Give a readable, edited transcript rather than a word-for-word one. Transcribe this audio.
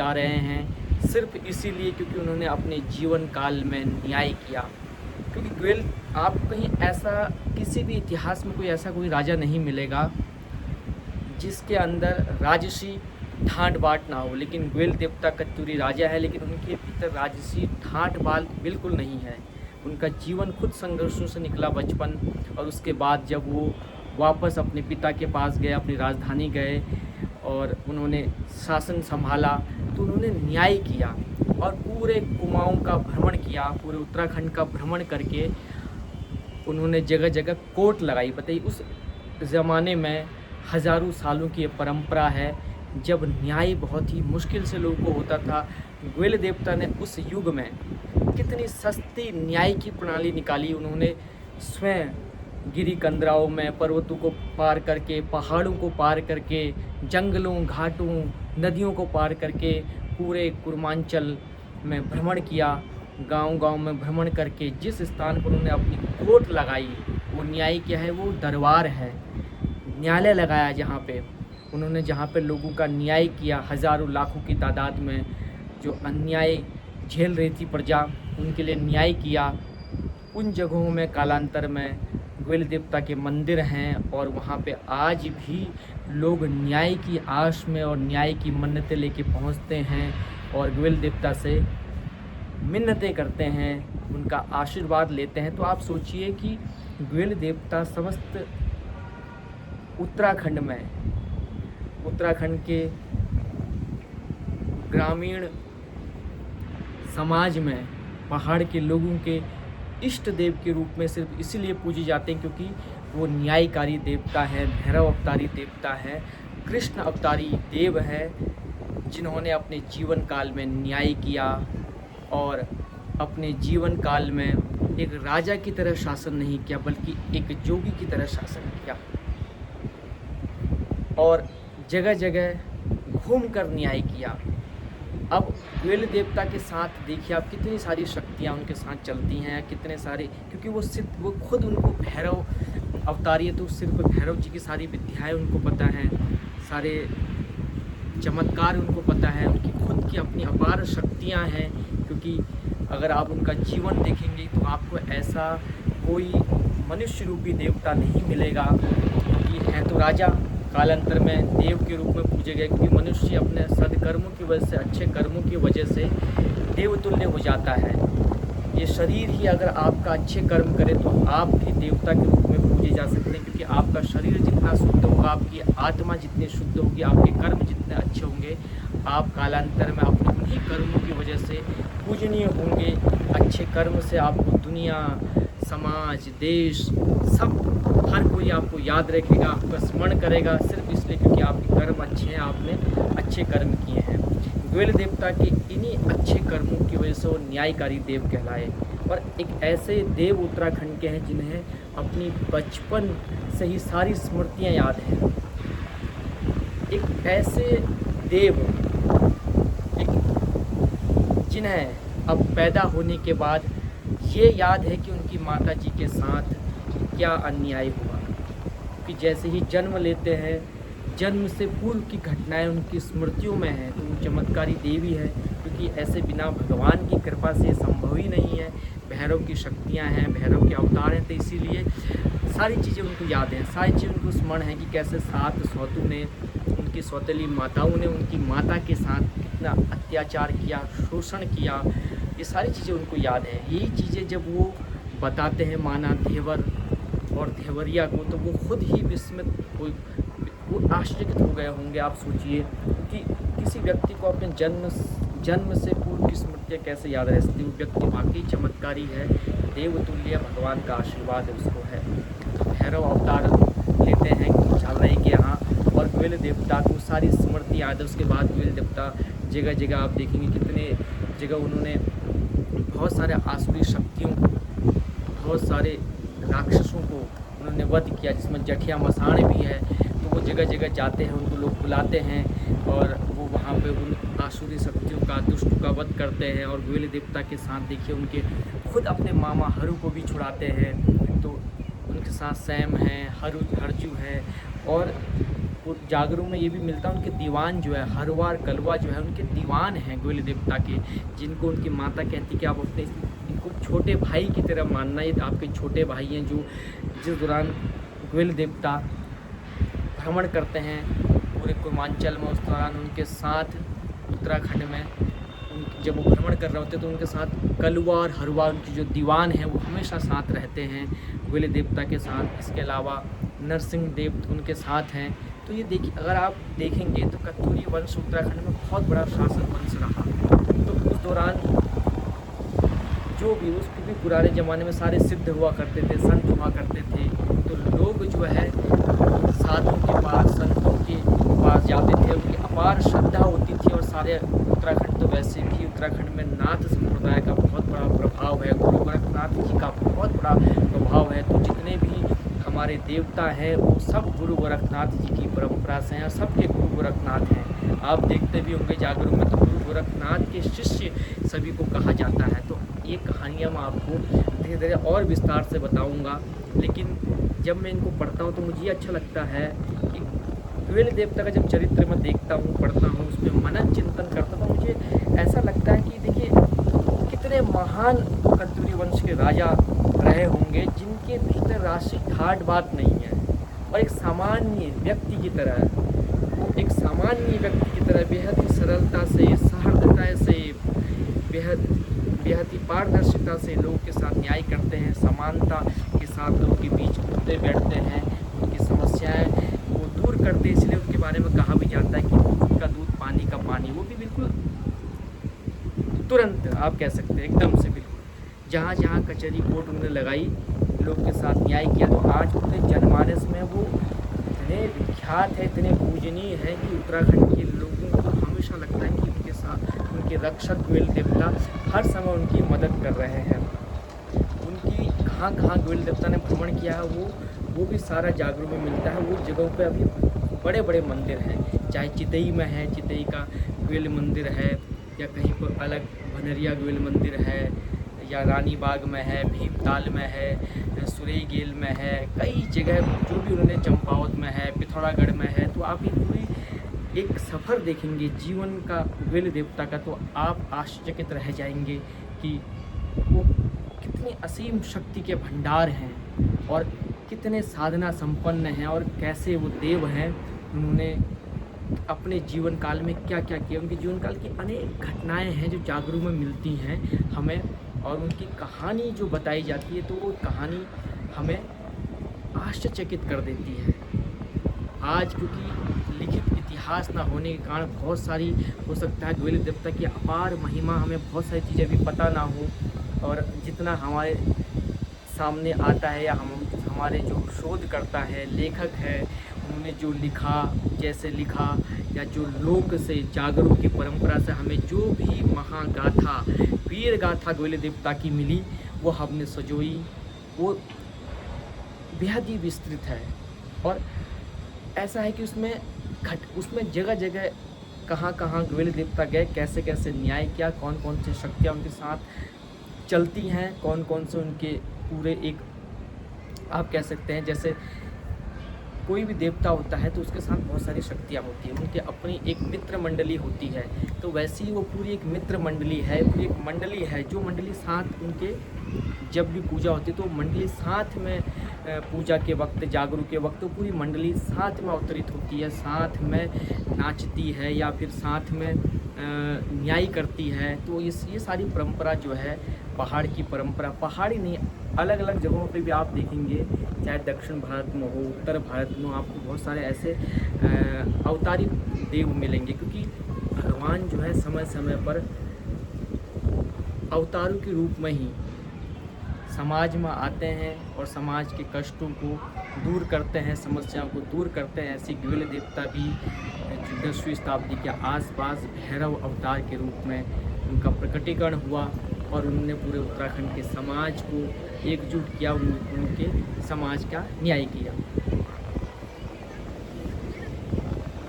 जा रहे हैं सिर्फ इसीलिए क्योंकि उन्होंने अपने जीवन काल में न्याय किया। क्योंकि ग्वेल, आप कहीं ऐसा किसी भी इतिहास में कोई ऐसा कोई राजा नहीं मिलेगा जिसके अंदर राजसी ठाट बाट ना हो, लेकिन ग्वेल देवता कत्यूरी राजा है, लेकिन उनके भीतर राजसी ठाट बाट बिल्कुल नहीं है। उनका जीवन खुद संघर्षों से निकला बचपन, और उसके बाद जब वो वापस अपने पिता के पास गए, अपनी राजधानी गए और उन्होंने शासन संभाला, तो उन्होंने न्याय किया और पूरे कुमाऊं का भ्रमण किया, पूरे उत्तराखंड का भ्रमण करके उन्होंने जगह जगह कोर्ट लगाई। बताइए, उस ज़माने में हज़ारों सालों की ये परंपरा है जब न्याय बहुत ही मुश्किल से लोगों को होता था। ग्वेल देवता ने उस युग में कितनी सस्ती न्याय की प्रणाली निकाली। उन्होंने स्वयं गिरी कंदराओं में, पर्वतों को पार करके, पहाड़ों को पार करके, जंगलों, घाटों, नदियों को पार करके पूरे कुर्मांचल में भ्रमण किया। गांव-गांव में भ्रमण करके जिस स्थान पर उन्होंने अपनी कोर्ट लगाई, वो न्याय क्या है, वो दरबार है, न्यायालय लगाया जहाँ पे लोगों का न्याय किया। हज़ारों लाखों की तादाद में जो अन्याय झेल रही थी प्रजा, उनके लिए न्याय किया। उन जगहों में कालांतर में ग्वेल देवता के मंदिर हैं और वहाँ पे आज भी लोग न्याय की आश में और न्याय की मन्नतें लेके पहुँचते हैं और ग्वेल देवता से मिन्नतें करते हैं, उनका आशीर्वाद लेते हैं। तो आप सोचिए कि ग्वेल देवता समस्त उत्तराखंड के ग्रामीण समाज में पहाड़ के लोगों के इष्ट देव के रूप में सिर्फ इसीलिए पूजे जाते हैं क्योंकि वो न्यायकारी देवता है, भैरव अवतारी देवता है, कृष्ण अवतारी देव है, जिन्होंने अपने जीवन काल में न्याय किया और अपने जीवन काल में एक राजा की तरह शासन नहीं किया बल्कि एक जोगी की तरह शासन किया और जगह जगह घूमकर न्याय किया। अब ग्वेल देवता के साथ देखिए आप, कितनी सारी शक्तियाँ उनके साथ चलती हैं, कितने सारे, क्योंकि वो खुद उनको भैरव अवतारी है, तो सिर्फ भैरव जी की सारी विद्याएं उनको पता हैं, सारे चमत्कार उनको पता है, उनकी खुद की अपनी अपार शक्तियाँ हैं। क्योंकि अगर आप उनका जीवन देखेंगे तो आपको ऐसा कोई मनुष्य रूपी देवता नहीं मिलेगा। क्योंकि है तो राजा, कालांतर में देव के रूप में पूजे गए, क्योंकि मनुष्य अपने सद्कर्मों की वजह से, अच्छे कर्मों की वजह से देवतुल्य हो जाता है। ये शरीर ही अगर आपका अच्छे कर्म करे तो आप भी देवता के रूप में पूजे जा सकते हैं, क्योंकि आपका शरीर जितना शुद्ध होगा, आपकी आत्मा जितनी शुद्ध होगी, आपके कर्म जितने अच्छे होंगे, आप कालांतर में अपने उन्हीं कर्मों की वजह से पूजनीय होंगे। अच्छे कर्म से आपको दुनिया, समाज, देश, सब हर कोई आपको याद रखेगा, आपका स्मरण करेगा, सिर्फ इसलिए क्योंकि आपके कर्म अच्छे हैं, आपने अच्छे कर्म किए हैं। ग्वेल देवता के इन्हीं अच्छे कर्मों की वजह से वो न्यायकारी देव कहलाए। और एक ऐसे देव उत्तराखंड के हैं जिन्हें अपनी बचपन से ही सारी स्मृतियाँ याद हैं। एक ऐसे देव जिन्हें अब पैदा होने के बाद ये याद है कि उनकी माता जी के साथ क्या अन्याय हुआ। कि जैसे ही जन्म लेते हैं, जन्म से पूर्व की घटनाएं उनकी स्मृतियों में हैं, तो वो चमत्कारी देवी है, क्योंकि ऐसे बिना भगवान की कृपा से संभव ही नहीं है। भैरव की शक्तियां हैं, भैरव के अवतार हैं, तो इसीलिए सारी चीज़ें उनको याद हैं, सारी चीज़ें उनको स्मरण है कि कैसे 7 सौतों ने, उनकी सौतेली माताओं ने उनकी माता के साथ कितना अत्याचार किया, शोषण किया, ये सारी चीज़ें उनको याद है। यही चीज़ें जब वो बताते हैं माना देवर और देवरिया को, तो वो खुद ही विस्मित वो आश्चर्यचकित हो गए होंगे। आप सोचिए कि किसी व्यक्ति को अपने जन्म से पूर्व की स्मृतियाँ कैसे याद रह सकती, वो व्यक्ति वाकई चमत्कारी है, देवतुल्य, भगवान का आशीर्वाद है उसको है। तो भैरव अवतार लेते हैं चल रहे के यहाँ, और ग्वेल देवता को सारी स्मृति याद है। उसके बाद ग्वेल देवता जगह जगह आप देखेंगे कितने जगह उन्होंने बहुत सारे आसुरी शक्तियों को, बहुत सारे राक्षसों को उन्होंने वध किया, जिसमें जठिया मसाण भी है। तो वो जगह जगह जाते हैं, उनको लोग बुलाते हैं और वो वहाँ पे उन आसुरी शक्तियों का, दुष्टों का वध करते हैं। और ग्वेल देवता के साथ देखिए उनके खुद अपने मामा हरु को भी छुड़ाते हैं। तो उनके साथ सैम है, हरजू है, और जागरू में ये भी मिलता है, उनके दीवान जो है हरवार कलवा जो है उनके दीवान हैं गोयल देवता के, जिनको उनकी माता कहती कि आप अपने इनको छोटे भाई की तरह मानना, ये आपके छोटे भाई हैं जो जिस दौरान गोयल देवता भ्रमण करते हैं पूरे पूर्वांचल में, उस दौरान उनके साथ उत्तराखंड में जब वो भ्रमण कर रहे होते तो उनके साथ कलवा और हरवा उनकी जो दीवान हैं वो हमेशा साथ रहते हैं गोयल देवता के साथ। इसके अलावा नरसिंह देव उनके साथ हैं। तो ये देखिए, अगर आप देखेंगे तो कत्यूरी वंश उत्तराखंड में बहुत बड़ा शासक वंश रहा। तो उस दौरान जो भी उसके भी पुराने ज़माने में सारे सिद्ध हुआ करते थे, संत हुआ करते थे, तो लोग जो है साधुओं के पास, संतों के पास जाते थे, उनकी अपार श्रद्धा होती थी। और सारे उत्तराखंड तो वैसे भी उत्तराखंड में नाथ संप्रदाय का बहुत बड़ा प्रभाव है, गुरु गोरखनाथ जी का बहुत बड़ा प्रभाव है। तो जितने भी हमारे देवता हैं वो सब गुरु गोरखनाथ जी की परंपरा से हैं और सबके गुरु गोरखनाथ हैं। आप देखते भी होंगे जागरूक में तो गुरु गोरखनाथ के शिष्य सभी को कहा जाता है। तो ये कहानियाँ मैं आपको धीरे धीरे और विस्तार से बताऊंगा, लेकिन जब मैं इनको पढ़ता हूँ तो मुझे ये अच्छा लगता है कि गोयल देवता का जब चरित्र मैं देखता हूँ, पढ़ता हूँ, उसमें मनन चिंतन करता हूँ, मुझे ऐसा लगता है कि देखिए कितने महान कत्यूरी वंश के राजा रहे होंगे जिनके भीतर राष्ट्रीय ठाट बात नहीं है और एक सामान्य व्यक्ति की तरह, वो एक सामान्य व्यक्ति की तरह बेहद ही सरलता से, सहृदयता से, बेहद ही पारदर्शिता से लोगों के साथ न्याय करते हैं, समानता के साथ लोगों के बीच उठते बैठते हैं, उनकी समस्याएं वो दूर करते हैं। इसलिए उनके बारे में कहा भी जाता है कि दूध का दूध, पानी का पानी, वो भी बिल्कुल तुरंत आप कह सकते हैं एकदम से, बिल्कुल जहाँ जहाँ कचहरी कोर्ट उन्होंने लगाई, लोग के साथ न्याय किया। तो आज पूरे जनमानस में वो इतने विख्यात है, इतने पूजनीय है कि उत्तराखंड के लोगों को हमेशा लगता है कि उनके साथ उनके रक्षक गोयल देवता हर समय उनकी मदद कर रहे हैं। उनकी कहाँ कहाँ गोयल देवता ने भ्रमण किया है वो भी सारा जागरूक में मिलता है। वो जगहों पे अभी बड़े बड़े मंदिर हैं, चाहे चितई में है, चितई का गोयल मंदिर है, या कहीं पर अलग भनरिया गोयल मंदिर है, या रानी बाग में है, भीमताल में है, सुरेगेल में है, कई जगह जो भी उन्होंने चंपावत में है, पिथौरागढ़ में है। तो आप ये पूरी एक सफ़र देखेंगे जीवन का गोयल देवता का, तो आप आश्चर्यचकित रह जाएंगे कि वो कितनी असीम शक्ति के भंडार हैं और कितने साधना संपन्न हैं और कैसे वो देव हैं। उन्होंने अपने जीवन काल में क्या क्या किया, उनके जीवन काल की अनेक घटनाएं हैं जो जागरूक में मिलती हैं हमें, और उनकी कहानी जो बताई जाती है तो वो कहानी हमें आश्चर्यचकित कर देती है। आज क्योंकि लिखित इतिहास ना होने के कारण बहुत सारी हो सकता है गोयल देवता की अपार महिमा, हमें बहुत सारी चीज़ें अभी पता ना हो, और जितना हमारे सामने आता है या हमारे जो शोधकर्ता है, लेखक है, उन्होंने जो लिखा, जैसे लिखा, या जो लोक से जागरूक की परंपरा से हमें जो भी महागाथा, वीर गाथा गोयल देवता की मिली वो हमने सजोई, वो बेहद ही विस्तृत है। और ऐसा है कि उसमें जगह जगह कहाँ कहाँ गोयल देवता गए, कैसे कैसे न्याय किया, कौन कौन सी शक्तियाँ उनके साथ चलती हैं, कौन कौन से उनके पूरे एक आप कह सकते हैं जैसे कोई भी देवता होता है तो उसके साथ बहुत सारी शक्तियाँ होती हैं, उनके अपनी एक मित्र मंडली होती है। तो वैसे ही वो पूरी एक मित्र मंडली है, पूरी एक मंडली है जो मंडली साथ उनके जब भी पूजा होती है तो मंडली साथ में पूजा के वक्त, जागरूक के वक्त, तो पूरी मंडली साथ में अवतरित होती है, साथ में नाचती है या फिर साथ में न्याय करती है। तो ये सारी परंपरा जो है पहाड़ की परंपरा, पहाड़ी नहीं, अलग अलग जगहों पे भी आप देखेंगे, चाहे दक्षिण भारत में हो, उत्तर भारत में हो, आपको बहुत सारे ऐसे अवतारी देव मिलेंगे, क्योंकि भगवान जो है समय समय पर अवतारों के रूप में ही समाज में आते हैं और समाज के कष्टों को दूर करते हैं, समस्याओं को दूर करते हैं। ऐसी गोयल देवता भी 10वीं शताब्दी के आसपास भैरव अवतार के रूप में उनका प्रकटीकरण हुआ और उन्होंने पूरे उत्तराखंड के समाज को एकजुट किया, उनके समाज का न्याय किया।